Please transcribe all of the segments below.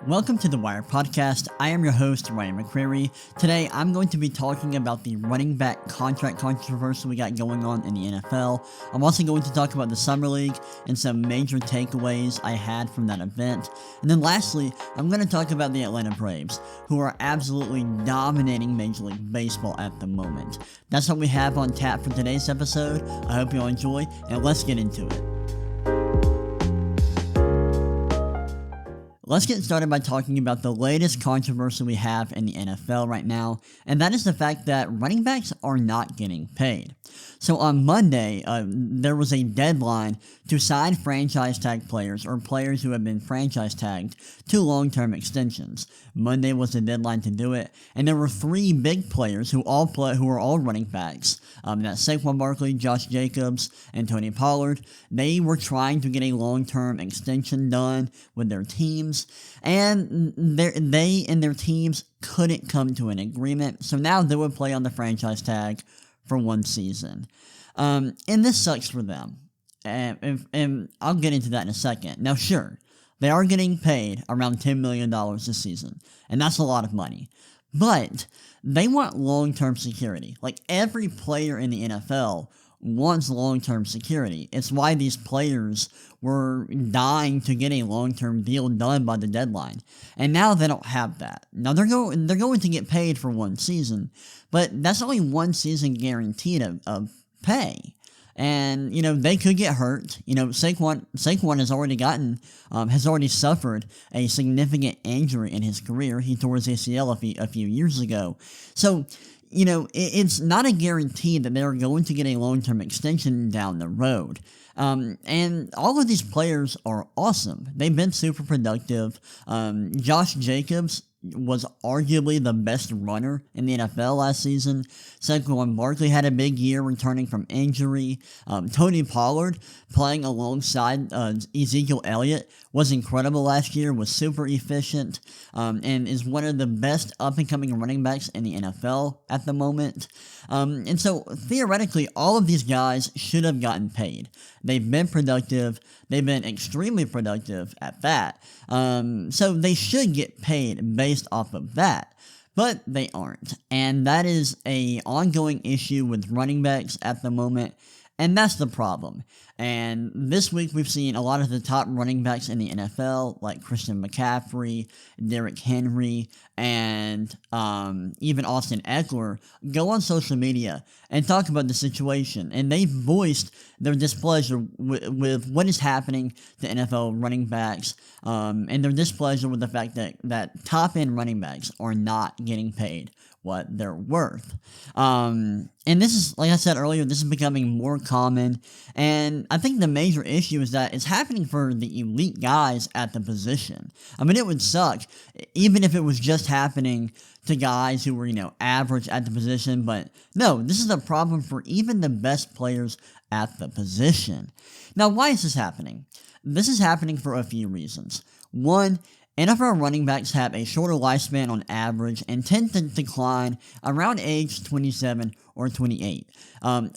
Welcome to the Wire Podcast. I am your host, Ryan McCreary. Today, I'm going to be talking about the running back contract controversy we got going on in the NFL. I'm also going to talk about the Summer League and some major takeaways I had from that event. And then lastly, I'm going to talk about the Atlanta Braves, who are absolutely dominating Major League Baseball at the moment. That's what we have on tap for today's episode. I hope you all enjoy, and let's get into it. Let's get started by talking about the latest controversy we have in the NFL right now, and that is the fact that running backs are not getting paid. So on Monday, there was a deadline to sign franchise tag players or players who have been franchise tagged to long-term extensions. Monday was the deadline to do it, and there were three big players who are all running backs. That's Saquon Barkley, Josh Jacobs, and Tony Pollard. They were trying to get a long-term extension done with their teams, and they and their teams couldn't come to an agreement, so now they would play on the franchise tag for one season. And this sucks for them. And I'll get into that in a second. Now, sure, they are getting paid around $10 million this season, and that's a lot of money. But they want long-term security. Like, every player in the NFL wants long-term security. It's why these players were dying to get a long-term deal done by the deadline. And now they don't have that. Now they're going to get paid for one season, but that's only one season guaranteed of pay. And, they could get hurt. Saquon has already suffered a significant injury in his career. He tore his ACL a few years ago. So, it's not a guarantee that they're going to get a long-term extension down the road. And all of these players are awesome. They've been super productive. Josh Jacobs was arguably the best runner in the NFL last season. Saquon Barkley had a big year returning from injury. Tony Pollard, playing alongside Ezekiel Elliott, was incredible last year, was super efficient, and is one of the best up-and-coming running backs in the NFL at the moment. And so, theoretically, all of these guys should have gotten paid. They've been productive. They've been extremely productive at that. So they should get paid based off of that. But they aren't. And that is an ongoing issue with running backs at the moment. And that's the problem. And this week we've seen a lot of the top running backs in the NFL, like Christian McCaffrey, Derrick Henry, and even Austin Eckler, go on social media and talk about the situation. And they've voiced their displeasure with what is happening to NFL running backs, and their displeasure with the fact that top-end running backs are not getting paid what they're worth. And this is, like I said earlier, this is becoming more common, and I think the major issue is that it's happening for the elite guys at the position. I mean, it would suck, even if it was just happening to guys who were, average at the position, but no, this is a problem for even the best players at the position. Now, why is this happening? This is happening for a few reasons. One, NFL running backs have a shorter lifespan on average and tend to decline around age 27 or 28,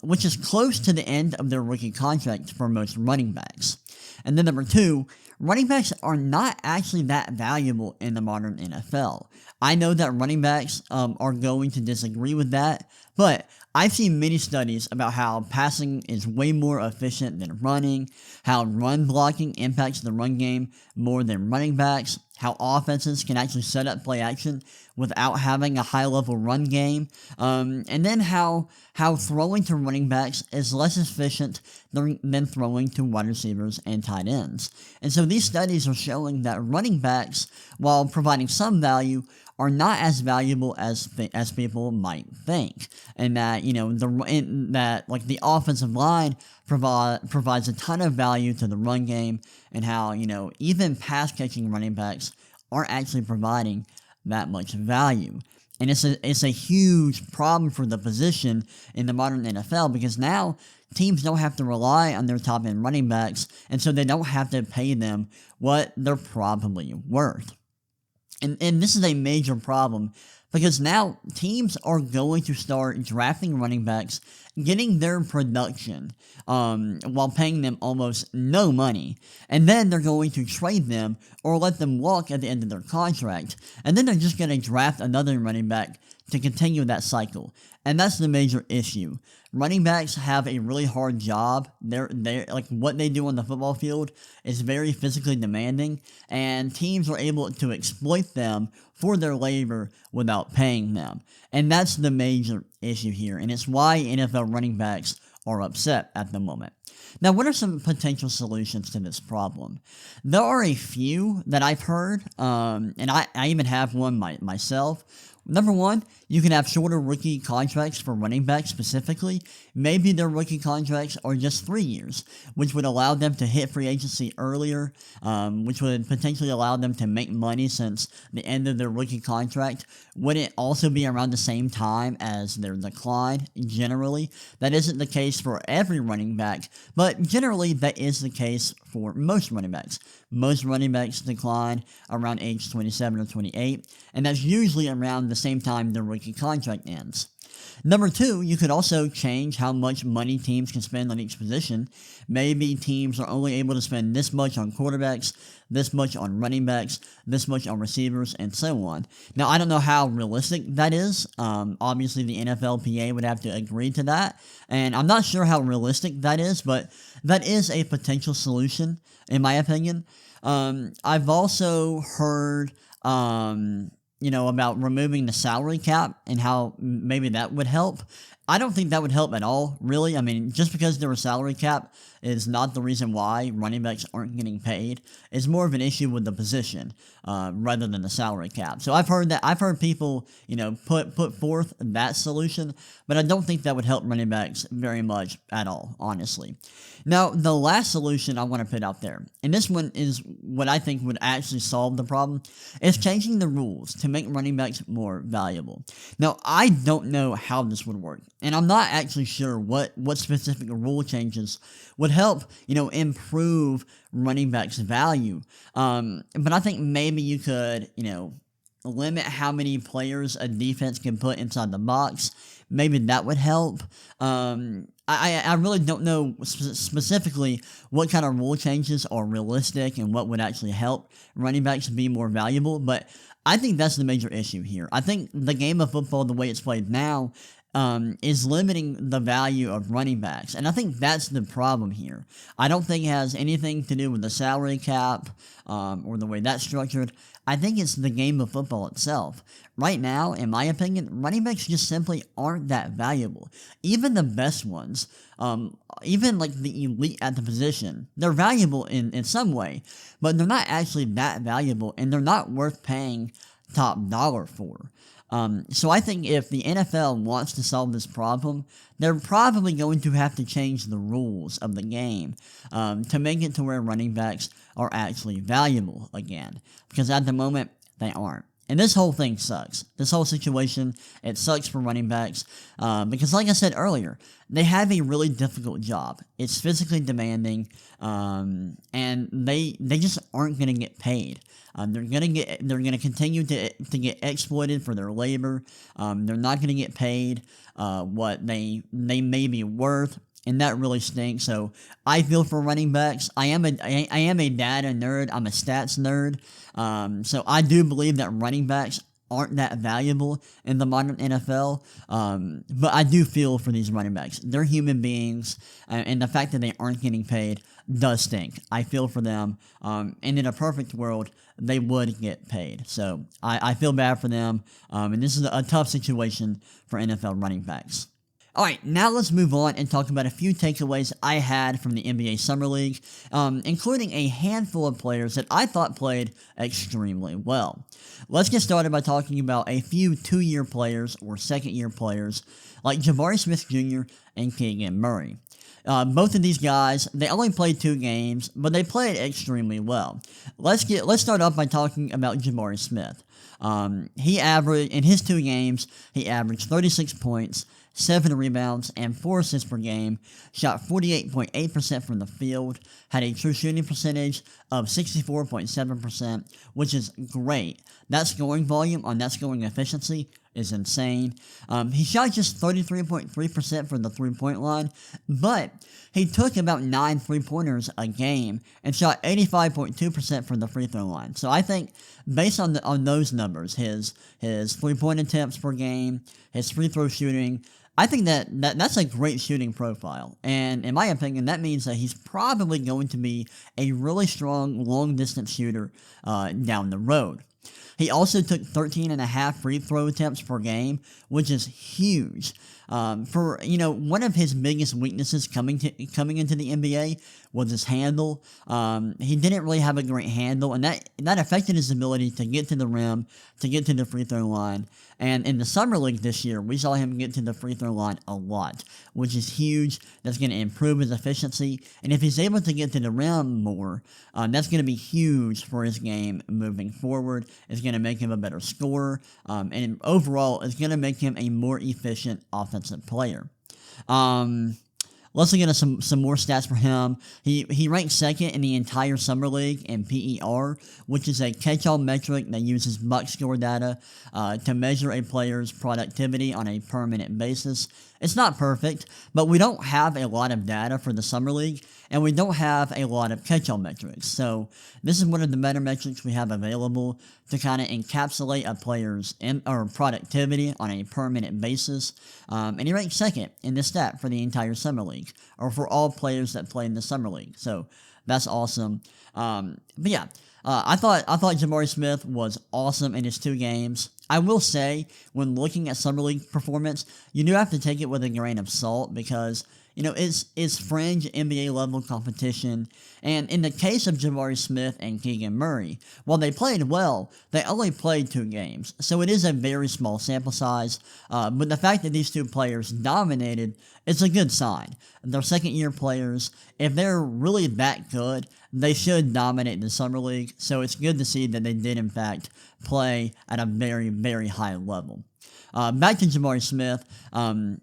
which is close to the end of their rookie contract for most running backs. And then number two, running backs are not actually that valuable in the modern NFL. I know that running backs are going to disagree with that, but I've seen many studies about how passing is way more efficient than running, how run blocking impacts the run game more than running backs, how offenses can actually set up play action without having a high-level run game, and then how throwing to running backs is less efficient than throwing to wide receivers and tight ends. And so these studies are showing that running backs, while providing some value, are not as valuable as people might think, and that the offensive line provides a ton of value to the run game, and how even pass catching running backs aren't actually providing that much value. And it's a huge problem for the position in the modern NFL, because now teams don't have to rely on their top end running backs, and so they don't have to pay them what they're probably worth. And this is a major problem because now teams are going to start drafting running backs, getting their production, while paying them almost no money. And then they're going to trade them or let them walk at the end of their contract. And then they're just going to draft another running back to continue that cycle. And that's the major issue. Running backs have a really hard job. They're like what they do on the football field is very physically demanding, and teams are able to exploit them for their labor without paying them. And that's the major issue here, and it's why NFL running backs are upset at the moment. Now, what are some potential solutions to this problem? There are a few that I've heard, and I even have one myself. Number one, you can have shorter rookie contracts for running backs specifically. Maybe their rookie contracts are just 3 years, which would allow them to hit free agency earlier, which would potentially allow them to make money since the end of their rookie contract wouldn't also be around the same time as their decline, generally. That isn't the case for every running back, but generally that is the case for most running backs. Most running backs decline around age 27 or 28, and that's usually around the same time their rookie contract ends. Number two, you could also change how much money teams can spend on each position. Maybe teams are only able to spend this much on quarterbacks, this much on running backs, this much on receivers, and so on. Now, I don't know how realistic that is. Obviously, the NFLPA would have to agree to that, and I'm not sure how realistic that is, but that is a potential solution, in my opinion. I've also heard, about removing the salary cap and how maybe that would help. I don't think that would help at all, really. I mean, just because there was salary cap is not the reason why running backs aren't getting paid. It's more of an issue with the position rather than the salary cap. So I've heard that. I've heard people, put forth that solution, but I don't think that would help running backs very much at all, honestly. Now, the last solution I want to put out there, and this one is what I think would actually solve the problem, is changing the rules to make running backs more valuable. Now, I don't know how this would work, and I'm not actually sure what specific rule changes would help, improve running backs' value. But I think maybe you could, limit how many players a defense can put inside the box. Maybe that would help. I really don't know specifically what kind of rule changes are realistic and what would actually help running backs be more valuable, but I think that's the major issue here. I think the game of football, the way it's played now, is limiting the value of running backs. And I think that's the problem here. I don't think it has anything to do with the salary cap or the way that's structured. I think it's the game of football itself. Right now, in my opinion, running backs just simply aren't that valuable. Even the best ones, even like the elite at the position, they're valuable in some way, but they're not actually that valuable, and they're not worth paying top dollar for. So I think if the NFL wants to solve this problem, they're probably going to have to change the rules of the game to make it to where running backs are actually valuable again. Because at the moment, they aren't. And this whole thing sucks. This whole situation, it sucks for running backs because, like I said earlier, they have a really difficult job. It's physically demanding, and they just aren't going to get paid. They're gonna continue to get exploited for their labor. They're not gonna get paid what they may be worth, and that really stinks. So I feel for running backs. I am a data nerd. I'm a stats nerd. So I do believe that running backs aren't that valuable in the modern NFL, but I do feel for these running backs. They're human beings, and the fact that they aren't getting paid does stink. I feel for them, and in a perfect world, they would get paid. So I feel bad for them, and this is a tough situation for NFL running backs. Alright, now let's move on and talk about a few takeaways I had from the NBA Summer League, including a handful of players that I thought played extremely well. Let's get started by talking about a few two-year players or second-year players like Jabari Smith Jr. and Keegan Murray. Both of these guys, they only played 2 games, but they played extremely well. Let's start off by talking about Jabari Smith. He averaged, in his 2 games, he averaged 36 points, 7 rebounds, and 4 assists per game, shot 48.8% from the field, had a true shooting percentage of 64.7%, which is great. That scoring volume on that scoring efficiency is insane. He shot just 33.3% from the three-point line, but he took about 9 three-pointers a game and shot 85.2% from the free throw line. So I think based on those numbers, his three-point attempts per game, his free throw shooting, I think that's a great shooting profile. And in my opinion, that means that he's probably going to be a really strong long-distance shooter down the road. He also took 13.5 free throw attempts per game, which is huge. For one of his biggest weaknesses coming into the NBA was his handle. He didn't really have a great handle, and that affected his ability to get to the rim, to get to the free throw line. And in the summer league this year, we saw him get to the free throw line a lot, which is huge. That's going to improve his efficiency, and if he's able to get to the rim more, that's going to be huge for his game moving forward. It's going to make him a better scorer, and overall, it's going to make him a more efficient offensive player. Let's look at some more stats for him. He ranked second in the entire summer league in PER, which is a catch-all metric that uses box score data to measure a player's productivity on a per-minute basis. It's not perfect, but we don't have a lot of data for the summer league, and we don't have a lot of catch-all metrics. So this is one of the better metrics we have available to kind of encapsulate a player's productivity on a per-minute basis. And he ranked second in this stat for the entire summer league, or for all players that play in the summer league. So that's awesome. But yeah, I thought Jabari Smith was awesome in his 2 games. I will say, when looking at summer league performance, you do have to take it with a grain of salt because it's fringe NBA level competition. And in the case of Jabari Smith and Keegan Murray, while they played well, they only played 2 games. So it is a very small sample size. But the fact that these 2 players dominated is a good sign. They're second-year players. If they're really that good, they should dominate the summer league. So it's good to see that they did, in fact, play at a very, very high level. Back to Jabari Smith,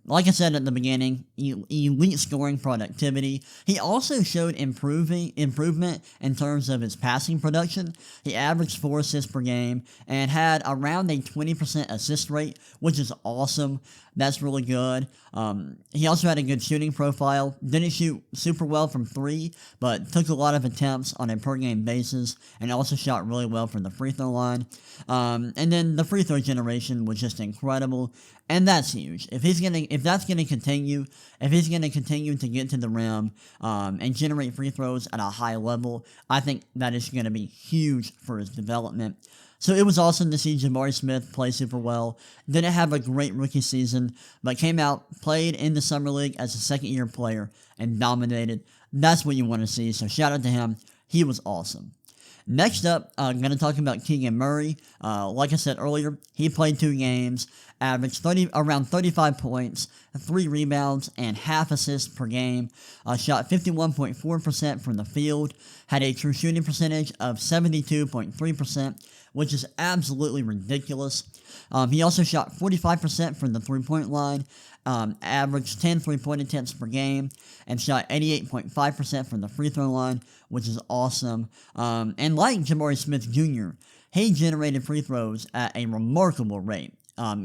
like I said at the beginning, elite scoring productivity. He also showed improvement in terms of his passing production. He averaged 4 assists per game and had around a 20% assist rate, which is awesome. That's really good. He also had a good shooting profile. Didn't shoot super well from 3, but took a lot of attempts on a per-game basis, and also shot really well from the free throw line. And then the free throw generation was just incredible, and that's huge. If he's gonna continue to get to the rim and generate free throws at a high level, I think that is gonna be huge for his development. So it was awesome to see Jabari Smith play super well. Didn't have a great rookie season, but came out, played in the summer league as a second-year player, and dominated. That's what you want to see, so shout out to him. He was awesome. Next up, I'm going to talk about Keegan Murray. Like I said earlier, he played 2 games, averaged around 35 points, 3 rebounds, and half assists per game. Shot 51.4% from the field, had a true shooting percentage of 72.3%, which is absolutely ridiculous. He also shot 45% from the three-point line, averaged 10 three-point attempts per game, and shot 88.5% from the free throw line, which is awesome. And like Jabari Smith Jr., he generated free throws at a remarkable rate.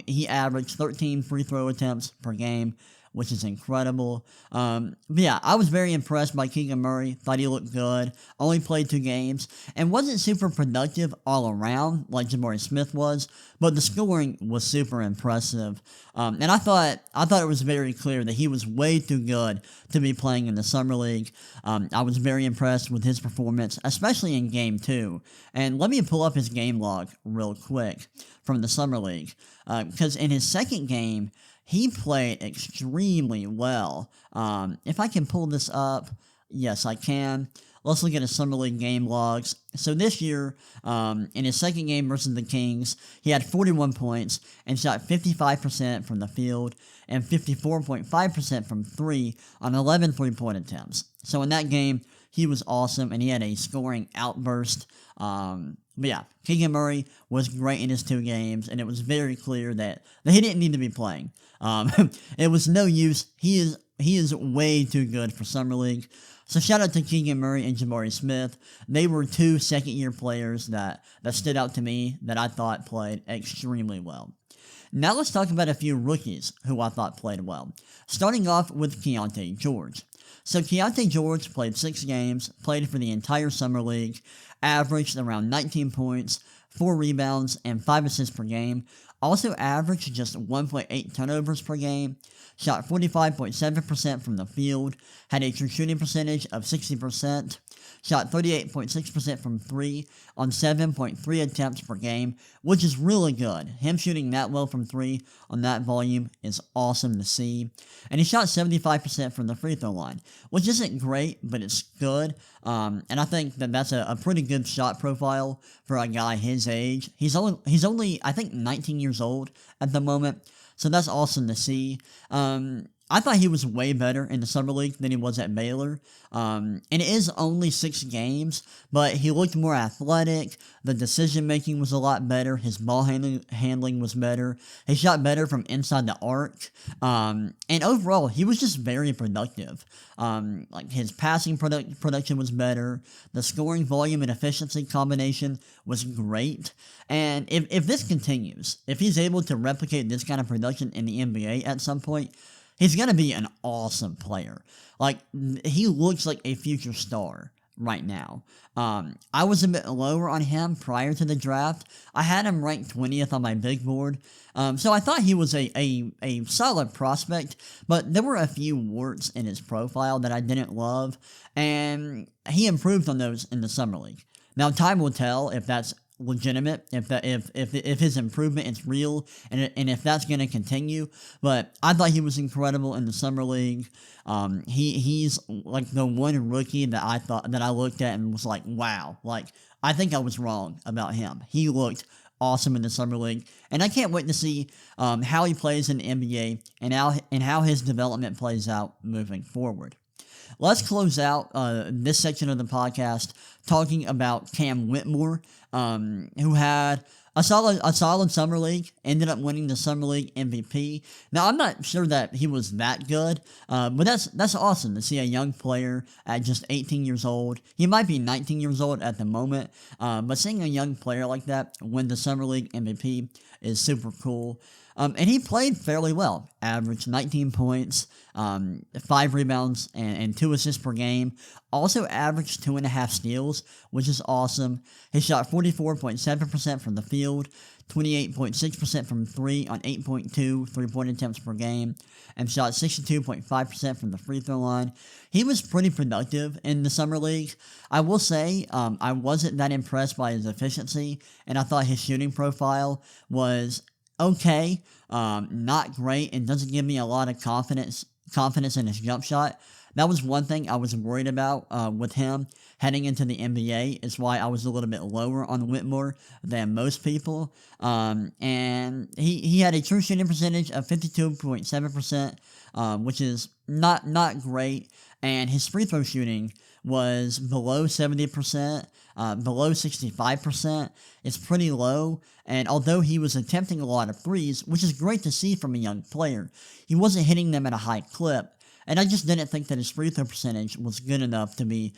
He averaged 13 free throw attempts per game, which is incredible. But yeah, I was very impressed by Keegan Murray. Thought he looked good. Only played 2 games and wasn't super productive all around like Jabari Smith was, but the scoring was super impressive. And I thought it was very clear that he was way too good to be playing in the summer league. I was very impressed with his performance, especially in game 2. And let me pull up his game log real quick from the summer league, because in his second game, he played extremely well. If I can pull this up, yes, I can. Let's look at his Summer League game logs. So this year, in his second game versus the Kings, he had 41 points and shot 55% from the field and 54.5% from 3 on 11 three-point attempts. So in that game, he was awesome, and he had a scoring outburst. But yeah, Keegan Murray was great in his 2 games, and it was very clear that he didn't need to be playing. It was no use. He is way too good for Summer League. So shout out to Keegan Murray and Jabari Smith. They were 2 second-year players that stood out to me that I thought played extremely well. Now let's talk about a few rookies who I thought played well. Starting off with Keyonte George. So Keyonte George played 6 games, played for the entire Summer League, averaged around 19 points, 4 rebounds, and 5 assists per game. Also averaged just 1.8 turnovers per game. Shot 45.7% from the field. Had a true shooting percentage of 60%. Shot 38.6% from 3 on 7.3 attempts per game, which is really good. Him shooting that well from 3 on that volume is awesome to see. And he shot 75% from the free throw line, which isn't great, but it's good. And I think that's a pretty good shot profile for a guy his age. He's only I think 19 years old at the moment, so that's awesome to see. I thought he was way better in the Summer League than he was at Baylor. And it is only 6 games, but he looked more athletic. The decision making was a lot better. His ball handling was better. He shot better from inside the arc. And overall, he was just very productive. Like his passing production was better. The scoring volume and efficiency combination was great. And if this continues, if he's able to replicate this kind of production in the NBA at some point, he's going to be an awesome player. Like, he looks like a future star right now. I was a bit lower on him prior to the draft. I had him ranked 20th on my big board. So I thought he was a solid prospect, but there were a few warts in his profile that I didn't love, and he improved on those in the Summer League. Now, time will tell if that's legitimate, if his improvement is real, and if that's going to continue. But I thought he was incredible in the Summer League. He's like the one rookie that I looked at and was like, wow, like I think I was wrong about him. He looked awesome in the Summer League, and I can't wait to see how he plays in the NBA and how his development plays out moving forward. Let's close out this section of the podcast talking about Cam Whitmore, who had a solid Summer League, ended up winning the Summer League MVP. Now, I'm not sure that he was that good, but that's awesome to see a young player at just 18 years old. He might be 19 years old at the moment, but seeing a young player like that win the Summer League MVP is super cool. And he played fairly well, averaged 19 points, 5 rebounds, and 2 assists per game. Also averaged 2.5 steals, which is awesome. He shot 44.7% from the field, 28.6% from 3 on 8.2 3-point attempts per game, and shot 62.5% from the free throw line. He was pretty productive in the Summer League. I will say I wasn't that impressed by his efficiency, and I thought his shooting profile was okay, not great, and doesn't give me a lot of confidence in his jump shot. That was one thing I was worried about with him heading into the NBA. Is why I was a little bit lower on Whitmore than most people. And he had a true shooting percentage of 52.7%, which is not great. And his free throw shooting was below 70%, below 65%. It's pretty low, and although he was attempting a lot of threes, which is great to see from a young player, he wasn't hitting them at a high clip, and I just didn't think that his free throw percentage was good enough to be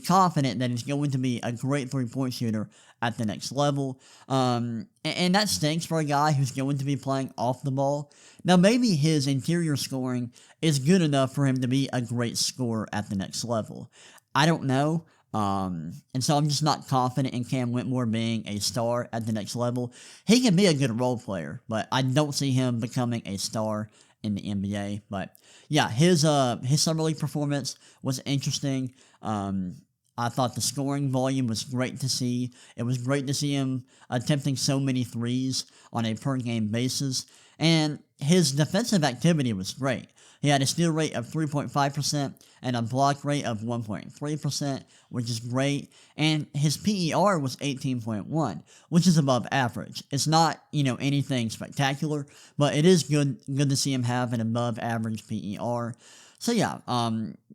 confident that he's going to be a great 3-point shooter at the next level. And that stinks for a guy who's going to be playing off the ball. Now, maybe his interior scoring is good enough for him to be a great scorer at the next level. I don't know. And so I'm just not confident in Cam Whitmore being a star at the next level. He can be a good role player, but I don't see him becoming a star in the NBA. But yeah, his Summer League performance was interesting. I thought the scoring volume was great to see. It was great to see him attempting so many threes on a per-game basis. And his defensive activity was great. He had a steal rate of 3.5% and a block rate of 1.3%, which is great. And his PER was 18.1, which is above average. It's not, anything spectacular, but it is good to see him have an above average PER. So yeah,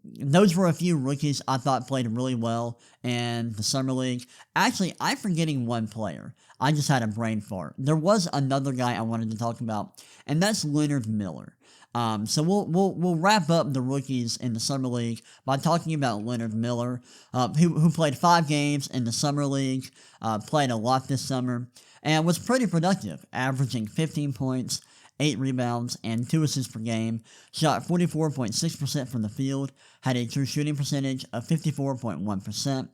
those were a few rookies I thought played really well in the Summer League. Actually, I'm forgetting one player. I just had a brain fart. There was another guy I wanted to talk about, and that's Leonard Miller. So we'll wrap up the rookies in the Summer League by talking about Leonard Miller, who played 5 games in the Summer League, played a lot this summer, and was pretty productive, averaging 15 points, 8 rebounds, and 2 assists per game, shot 44.6% from the field, had a true shooting percentage of 54.1%,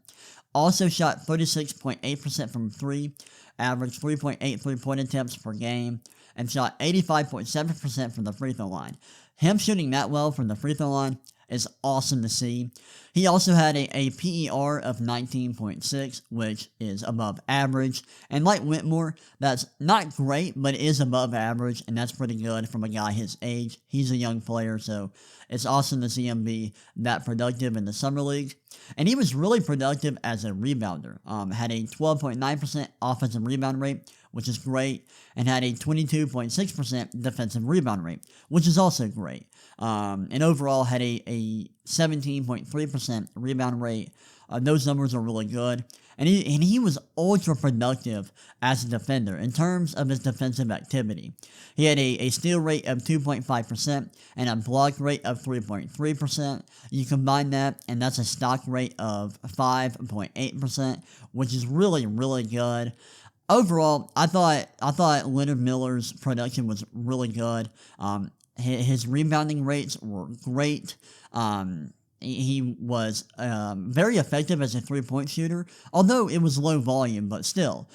also shot 36.8% from 3, averaged 3.8 three-point attempts per game, and shot 85.7% from the free throw line. Him shooting that well from the free throw line is awesome to see. He also had a PER of 19.6, which is above average. And like Whitmore, that's not great, but it is above average, and that's pretty good from a guy his age. He's a young player, so it's awesome to see him be that productive in the Summer League. And he was really productive as a rebounder. Had a 12.9% offensive rebound rate, which is great, and had a 22.6% defensive rebound rate, which is also great. And overall had a 17.3% rebound rate. Those numbers are really good. And he was ultra productive as a defender in terms of his defensive activity. He had a steal rate of 2.5% and a block rate of 3.3%. You combine that, and that's a stock rate of 5.8%, which is really, really good. Overall, I thought Leonard Miller's production was really good. His rebounding rates were great. He was very effective as a three-point shooter, although it was low volume, but still,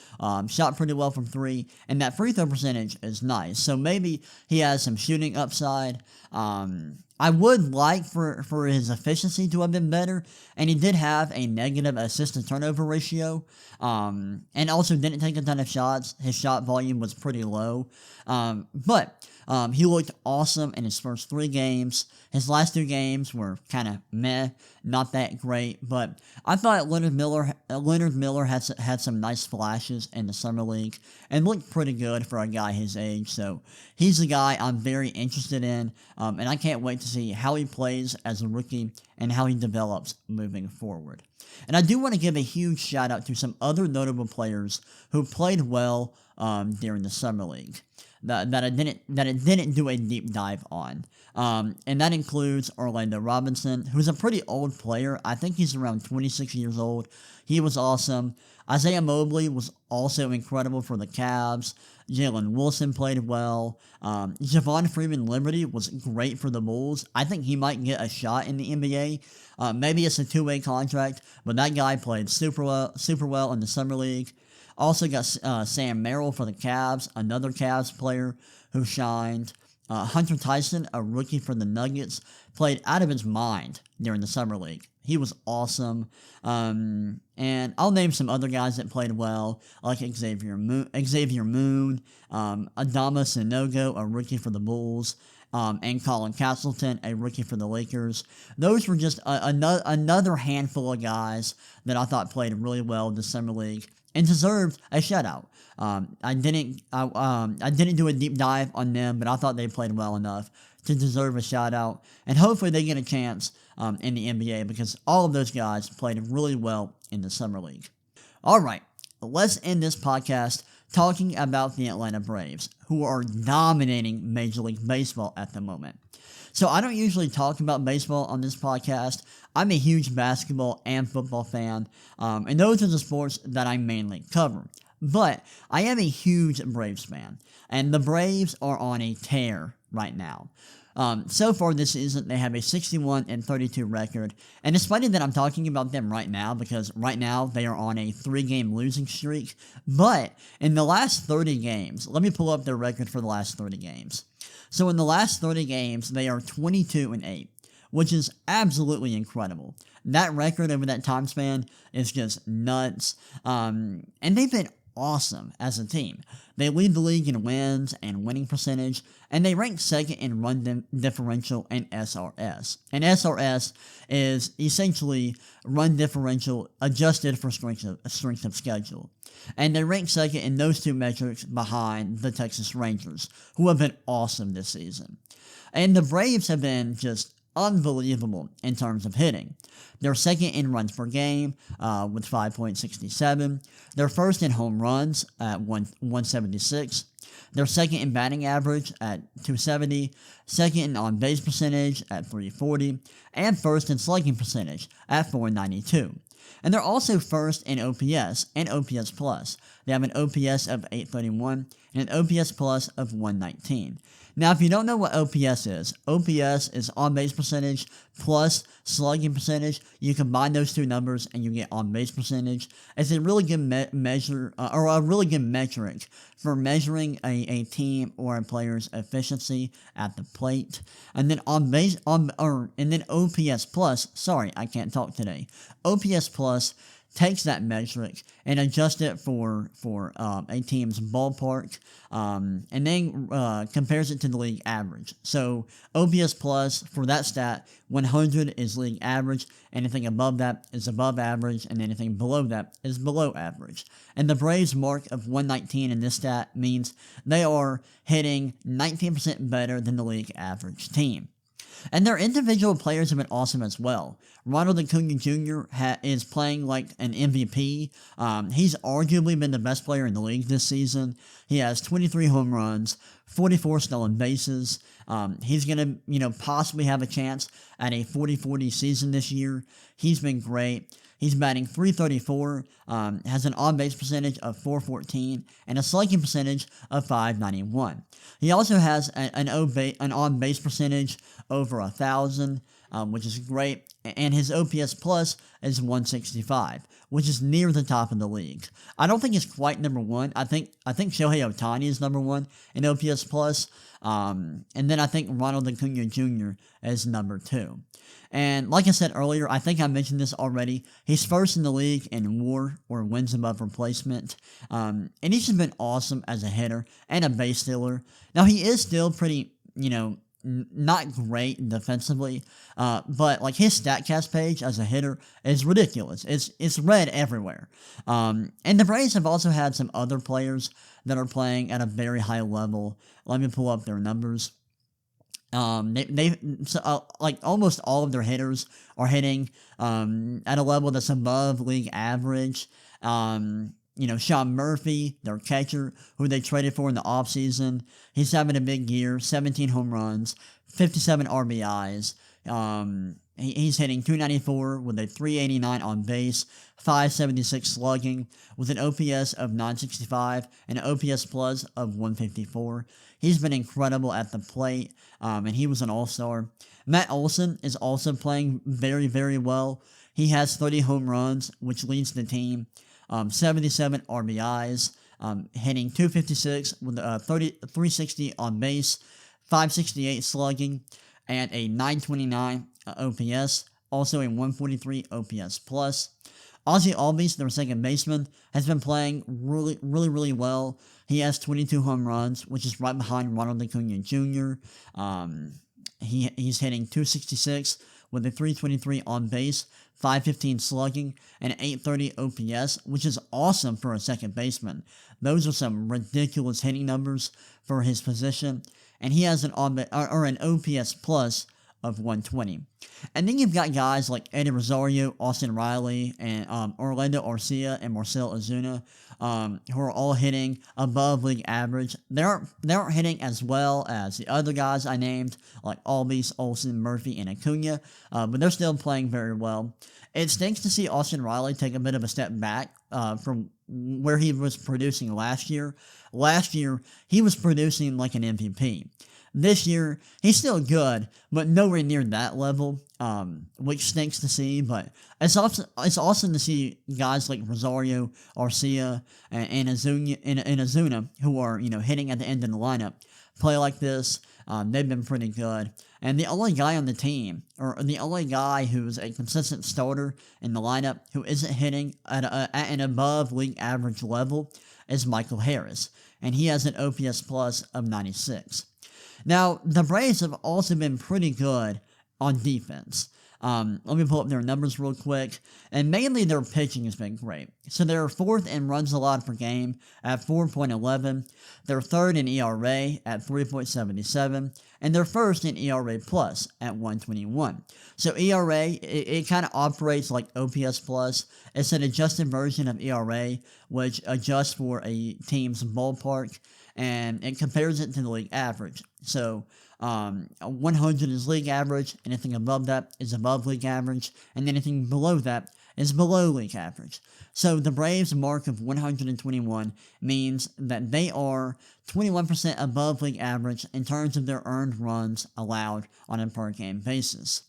shot pretty well from 3, and that free throw percentage is nice. So maybe he has some shooting upside. I would like for his efficiency to have been better, and he did have a negative assist-to-turnover ratio, and also didn't take a ton of shots. His shot volume was pretty low, but he looked awesome in his first 3 games. His last 2 games were kind of meh, not that great, but I thought Leonard Miller had some nice flashes in the Summer League and looked pretty good for a guy his age, so he's a guy I'm very interested in, and I can't wait to see how he plays as a rookie and how he develops moving forward. And I do want to give a huge shout out to some other notable players who played well during the Summer League that I didn't do a deep dive on. And that includes Orlando Robinson, who's a pretty old player. I think he's around 26 years old. He was awesome. Isaiah Mobley was also incredible for the Cavs. Jalen Wilson played well. Javon Freeman-Liberty was great for the Bulls. I think he might get a shot in the NBA. Maybe it's a 2-way contract, but that guy played super well in the Summer League. Also got Sam Merrill for the Cavs, another Cavs player who shined. Hunter Tyson, a rookie for the Nuggets, played out of his mind during the Summer League. He was awesome. And I'll name some other guys that played well, like Xavier Moon, Adama Sanogo, a rookie for the Bulls, and Colin Castleton, a rookie for the Lakers. Those were just another handful of guys that I thought played really well in the Summer League and deserved a shutout. I didn't do a deep dive on them, but I thought they played well enough to deserve a shout out, and hopefully they get a chance in the NBA because all of those guys played really well in the Summer League. All right, let's end this podcast talking about the Atlanta Braves, who are dominating Major League Baseball at the moment. So I don't usually talk about baseball on this podcast. I'm a huge basketball and football fan, and those are the sports that I mainly cover. But I am a huge Braves fan, and the Braves are on a tear right now. So far this season, they have a 61-32 record, and it's funny that I'm talking about them right now because right now they are on a 3-game losing streak, but in the last 30 games, let me pull up their record for the last 30 games. So in the last 30 games, they are 22-8, which is absolutely incredible. That record over that time span is just nuts, and they've been awesome as a team. They lead the league in wins and winning percentage, and they rank second in run differential and SRS. And SRS is essentially run differential adjusted for strength of schedule. And they rank second in those 2 metrics behind the Texas Rangers, who have been awesome this season. And the Braves have been just unbelievable in terms of hitting. They're second in runs per game with 5.67. They're first in home runs at 176. They're second in batting average at 270, second in on-base percentage at 340, and first in slugging percentage at 492. And they're also first in OPS and OPS plus. They have an OPS of 831 and an OPS plus of 119. Now, if you don't know what OPS is on-base percentage plus slugging percentage. You combine those two numbers and you get on-base percentage. It's a really good measure, or a really good metric for measuring a team or a player's efficiency at the plate. And then and then OPS plus. Sorry, I can't talk today. OPS plus takes that metric and adjusts it for a team's ballpark, and then compares it to the league average. So OPS plus for that stat, 100 is league average, anything above that is above average, and anything below that is below average. And the Braves' mark of 119 in this stat means they are hitting 19% better than the league average team. And their individual players have been awesome as well. Ronald Acuna Jr. is playing like an MVP. He's arguably been the best player in the league this season. He has 23 home runs, 44 stolen bases. He's going to, possibly have a chance at a 40-40 season this year. He's been great. He's batting .334, has an on-base percentage of .414, and a slugging percentage of .591. He also has an on-base percentage over 1,000, which is great, and his OPS plus is 165, which is near the top of the league. I don't think it's quite number one. I think Shohei Ohtani is number one in OPS plus, and then I think Ronald Acuna Jr. is number two. And like I said earlier, I think I mentioned this already, he's first in the league in WAR, or wins above replacement, and he's just been awesome as a hitter and a base stealer. Now, he is still pretty, not great defensively, but like his StatCast page as a hitter is ridiculous. It's red everywhere. And the Braves have also had some other players that are playing at a very high level. Let me pull up their numbers. Like almost all of their hitters are hitting at a level that's above league average. Sean Murphy, their catcher, who they traded for in the offseason, he's having a big year, 17 home runs, 57 RBIs. He's hitting .294 with a .389 on base, .576 slugging, with an OPS of .965 and an OPS plus of .154. He's been incredible at the plate, and he was an all-star. Matt Olson is also playing very, very well. He has 30 home runs, which leads the team. 77 RBIs, hitting .256 with 360 on base, .568 slugging, and a .929 OPS, also a .143 OPS plus. Ozzie Albies, their second baseman, has been playing really, really, really well. He has 22 home runs, which is right behind Ronald Acuna Jr. He's hitting .266 with a .323 on base, .515 slugging, and an .830 OPS, which is awesome for a second baseman. Those are some ridiculous hitting numbers for his position, and he has an OPS plus of 120. And then you've got guys like Eddie Rosario, Austin Riley, and Orlando Arcia and Marcell Ozuna, who are all hitting above league average. They aren't hitting as well as the other guys I named, like Albies, Olson, Murphy, and Acuna, but they're still playing very well. It stinks to see Austin Riley take a bit of a step back from where he was producing last year. Last year, he was producing like an MVP. This year, he's still good, but nowhere near that level, which stinks to see. But it's awesome to see guys like Rosario, Arcia, and Ozuna, who are hitting at the end of the lineup, play like this. They've been pretty good. And the only guy on the team, or the only guy who's a consistent starter in the lineup who isn't hitting at an above league average level, is Michael Harris, and he has an OPS plus of 96. Now, the Braves have also been pretty good on defense. Let me pull up their numbers real quick. And mainly their pitching has been great. So they're fourth in runs allowed per game at 4.11. They're third in ERA at 3.77. And they're first in ERA plus at 1.21. So ERA, it kind of operates like OPS plus. It's an adjusted version of ERA, which adjusts for a team's ballpark, and it compares it to the league average. So 100 is league average, anything above that is above league average, and anything below that is below league average. So the Braves' mark of 121 means that they are 21% above league average in terms of their earned runs allowed on a per game basis.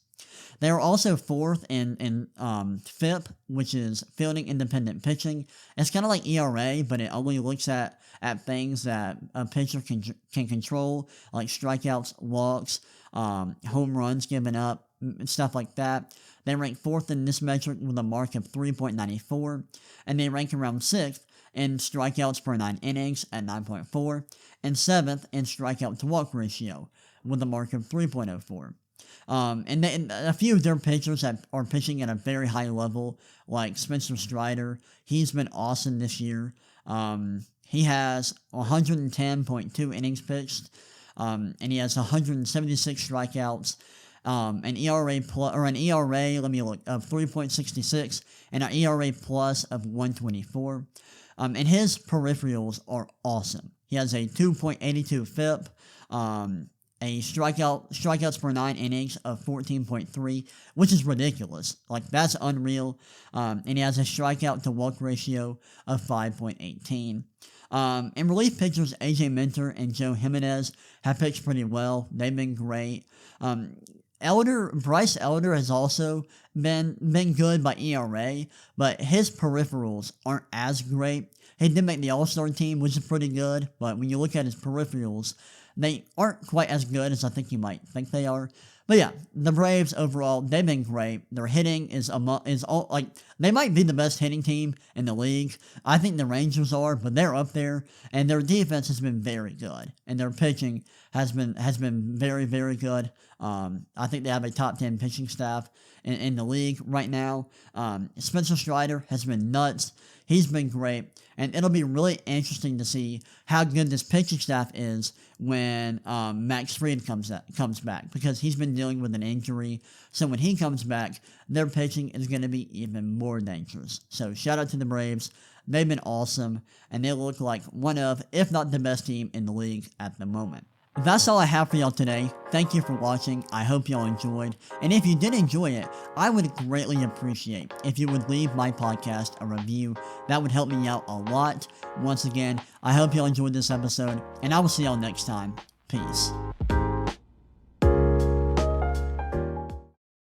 They are also fourth in FIP, which is fielding independent pitching. It's kind of like ERA, but it only looks at things that a pitcher can control, like strikeouts, walks, home runs given up, stuff like that. They rank fourth in this metric with a mark of 3.94, and they rank around sixth in strikeouts per 9 innings at 9.4, and seventh in strikeout to walk ratio with a mark of 3.04. And a few of their pitchers are pitching at a very high level, like Spencer Strider. He's been awesome this year. He has 110.2 innings pitched, and he has 176 strikeouts. An ERA let me look, of 3.66, and an ERA plus of 1.24. And his peripherals are awesome. He has a 2.82 FIP, a strikeouts per 9 innings of 14.3, which is ridiculous. Like, that's unreal. And he has a strikeout to walk ratio of 5.18. And relief pitchers AJ Minter and Joe Jimenez have pitched pretty well. They've been great. Bryce Elder has also been good by ERA, but his peripherals aren't as great. He did make the All-Star team, which is pretty good, but when you look at his peripherals, they aren't quite as good as I think you might think they are. But yeah, the Braves overall, they've been great. Their hitting is all like, they might be the best hitting team in the league. I think the Rangers are, but they're up there, and their defense has been very good, and their pitching has been very, very good. I think they have a top 10 pitching staff in the league right now. Spencer Strider has been nuts. He's been great, and it'll be really interesting to see how good this pitching staff is when Max Fried comes back, because he's been dealing with an injury. So when he comes back, their pitching is going to be even more dangerous. So shout out to the Braves. They've been awesome, and they look like one of, if not the best team in the league at the moment. That's all I have for y'all today. Thank you for watching. I hope y'all enjoyed. And if you did enjoy it, I would greatly appreciate if you would leave my podcast a review. That would help me out a lot. Once again, I hope y'all enjoyed this episode, and I will see y'all next time. Peace.